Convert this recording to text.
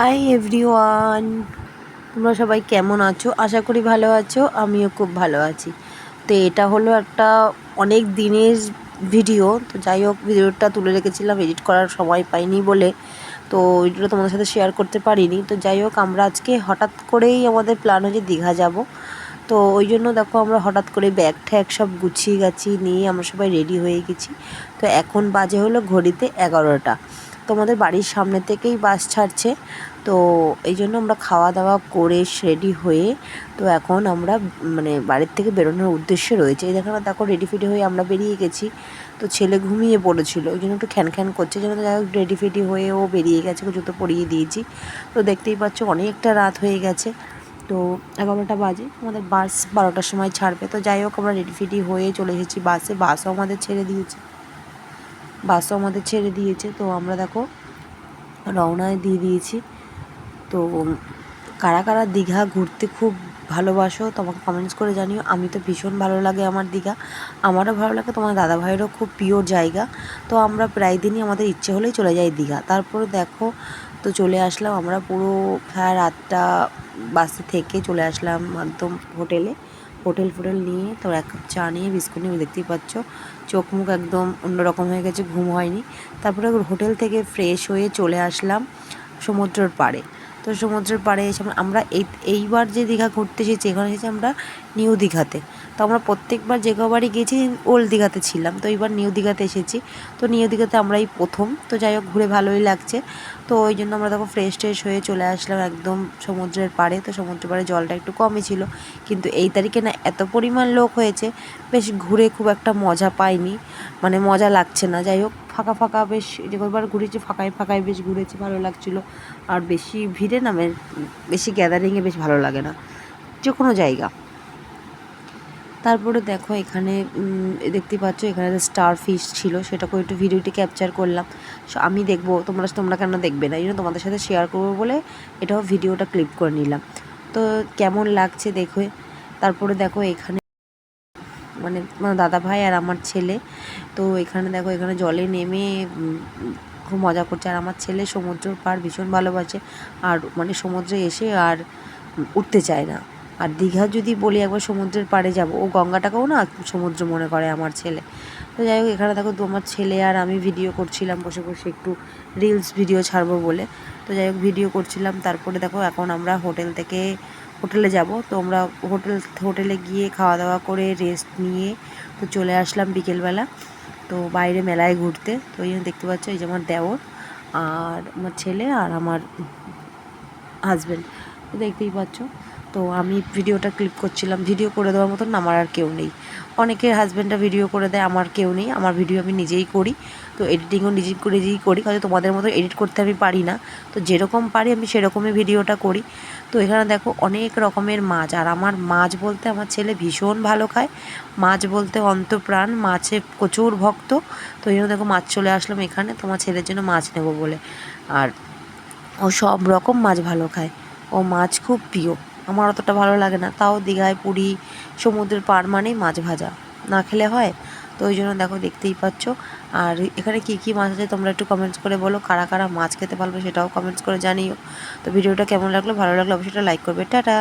Hi everyone, তোমরা সবাই কেমন আছো? আশা করি ভালো আছো। আমিও খুব ভালো আছি। তো এটা হলো একটা অনেক দিনের ভিডিও। তো যাই হোক, ভিডিওটা তুলে রেখেছিলাম, এডিট করার সময় পাইনি বলে তো ভিডিওটা তোমাদের সাথে শেয়ার করতে পারিনি। তো যাই হোক, আমরা আজকে হঠাৎ করেই আমাদের প্ল্যান হয়েছে দীঘা যাব। তো ওই জন্য দেখো, আমরা হঠাৎ করে ব্যাগ ঠ্যাগ সব গুছিয়ে গাছিয়ে নিয়ে আমরা সবাই রেডি হয়ে গেছি। তো এখন বাজে হলো ঘড়িতে 11টা। তো আমাদের বাড়ির সামনে থেকেই বাস ছাড়ছে। তো এই জন্য আমরা খাওয়া দাওয়া করে রেডি হয়ে তো এখন আমরা বাড়ির থেকে বেরোনোর উদ্দেশ্যে রয়েছে। এই দেখো রেডি ফেডি হয়ে আমরা বেরিয়ে গেছি। তো ছেলে ঘুমিয়ে পড়েছিল, ওই জন্য একটু খ্যান করছে, যেন যাই হোক রেডি ফেডি হয়ে ও বেরিয়ে গেছে, জুতো পরিয়ে দিয়েছি। তো দেখতেই পাচ্ছ অনেকটা রাত হয়ে গেছে। তো 11টা বাজে, আমাদের বাস 12টার সময় ছাড়বে। তো যাই হোক, আমরা রেডি ফেডি হয়ে চলে এসেছি বাসে। বাসও আমাদের ছেড়ে দিয়েছে। তো আমরা দেখো রওনায় দিয়ে দিয়েছি। তো কারা কারা দীঘা ঘুরতে খুব ভালোবাসো তোমাকে কমেন্টস করে জানিও। আমি তো ভীষণ ভালো লাগে আমার দীঘা, আমারও ভালো লাগে, তোমার দাদাভাইয়েরও খুব প্রিয় জায়গা। তো আমরা প্রায় দিনই আমাদের ইচ্ছে হলেই চলে যাই দীঘা। তারপরে দেখো, তো চলে আসলাম আমরা পুরো প্রায় রাতটা বাসে থেকে চলে আসলাম একদম হোটেল নিয়ে। তো এক কাপ চা নিয়ে বিস্কুট নিয়ে, দেখতেই পাচ্ছ চোখ মুখ একদম অন্যরকম হয়ে গেছে, ঘুম হয়নি। তারপরে হোটেল থেকে ফ্রেশ হয়ে চলে আসলাম সমুদ্রের পাড়ে। তো সমুদ্রের পাড়ে এসে আমরা এইবার যে দীঘা ঘুরতে এসেছি, এখানে এসেছি আমরা নিউ দীঘাতে। তো আমরা প্রত্যেকবার যে কবারই গেছি ওল্ড দীঘাতে ছিলাম, তো এইবার নিউ দীঘাতে এসেছি। তো নিউ দীঘাতে আমরা এই প্রথম। তো যাই হোক, ঘুরে ভালোই লাগছে। তো ওই জন্য আমরা দেখো ফ্রেশ হয়ে চলে আসলাম একদম সমুদ্রের পাড়ে। তো সমুদ্রের পাড়ে জলটা একটু কমই ছিল, কিন্তু এই তারিখে না এত পরিমাণ লোক হয়েছে, বেশ ঘুরে খুব একটা মজা পাইনি, মজা লাগছে না। যাই হোক, ফাঁকা বেশ, যে কবার ঘুরেছি ফাঁকায় বেশ ঘুরেছি, ভালো লাগছিলো। আর বেশি ভিড়ে বেশি গ্যাদারিংয়ে বেশ ভালো লাগে না যে কোনো জায়গা। তারপরে দেখো এখানে দেখতে পাচ্ছ, এখানে স্টার ফিশ ছিল, সেটাকেও একটু ভিডিওটি ক্যাপচার করলাম। আমি দেখবো, তোমরা কেন দেখবে না, এই জন্য তোমাদের সাথে শেয়ার করবো বলে এটাও ভিডিওটা ক্লিপ করে নিলাম। তো কেমন লাগছে দেখো। তারপরে দেখো এখানে দাদা ভাই আর আমার ছেলে, তো এখানে দেখো এখানে জলে নেমে খুব মজা করছে। আর আমার ছেলে সমুদ্রের পাড় ভীষণ ভালোবাসে, আর সমুদ্রে এসে আর উঠতে চায় না। আর দীঘা যদি বলি একবার সমুদ্রের পাড়ে যাব, ও গঙ্গাটাকেও না সমুদ্র মনে করে আমার ছেলে। তো যাই হোক, এখানে দেখো আমার ছেলে আর আমি ভিডিও করছিলাম বসে বসে, একটু রিলস ভিডিও ছাড়বো বলে। তো যাই হোক, ভিডিও করছিলাম। তারপরে দেখো এখন আমরা হোটেলে যাব। তো আমরা হোটেলে গিয়ে খাওয়া দাওয়া করে রেস্ট নিয়ে তো চলে আসলাম বিকেলবেলা তো বাইরে মেলায় ঘুরতে। তো এই জন্য দেখতে পাচ্ছ, এই যে আমার দেওর আর আমার ছেলে আর আমার হাজব্যান্ড, দেখতেই পাচ্ছ। তো আমি ভিডিওটা ক্লিপ করছিলাম, ভিডিও করে দেওয়ার মতন আমার আর কেউ নেই। অনেকের হাজব্যান্ডরা ভিডিও করে দেয়, আমার কেউ নেই, আমার ভিডিও আমি নিজেই করি। তো এডিটিংও নিজেই করি, হয়তো তোমাদের মতো এডিট করতে আমি পারি না। তো যেরকম পারি আমি সেরকমই ভিডিওটা করি। তো এখানে দেখো অনেক রকমের মাছ, আর আমার মাছ বলতে আমার ছেলে ভীষণ ভালো খায়, মাছ বলতে অন্তপ্রাণ, মাছে প্রচুর ভক্ত। তো এই জন্য দেখো মাছ চলে আসলাম এখানে তোমার ছেলের জন্য মাছ নেব বলে। আর ও সব রকম মাছ ভালো খায়, ও মাছ খুব প্রিয়। আমার অতটা ভালো লাগে না, তাও দীঘায় পুরী সমুদ্রের পাড় মানেই মাছ ভাজা, না খেলে হয়। তো ওই জন্য দেখো দেখতেই পাচ্ছ। আর এখানে কী মাছ আছে তোমরা একটু কমেন্টস করে বলো, কারা কারা মাছ খেতে পারবে সেটাও কমেন্টস করে জানিও। তো ভিডিওটা কেমন লাগলো, ভালো লাগলো অবশ্যই লাইক করবে। টাটা।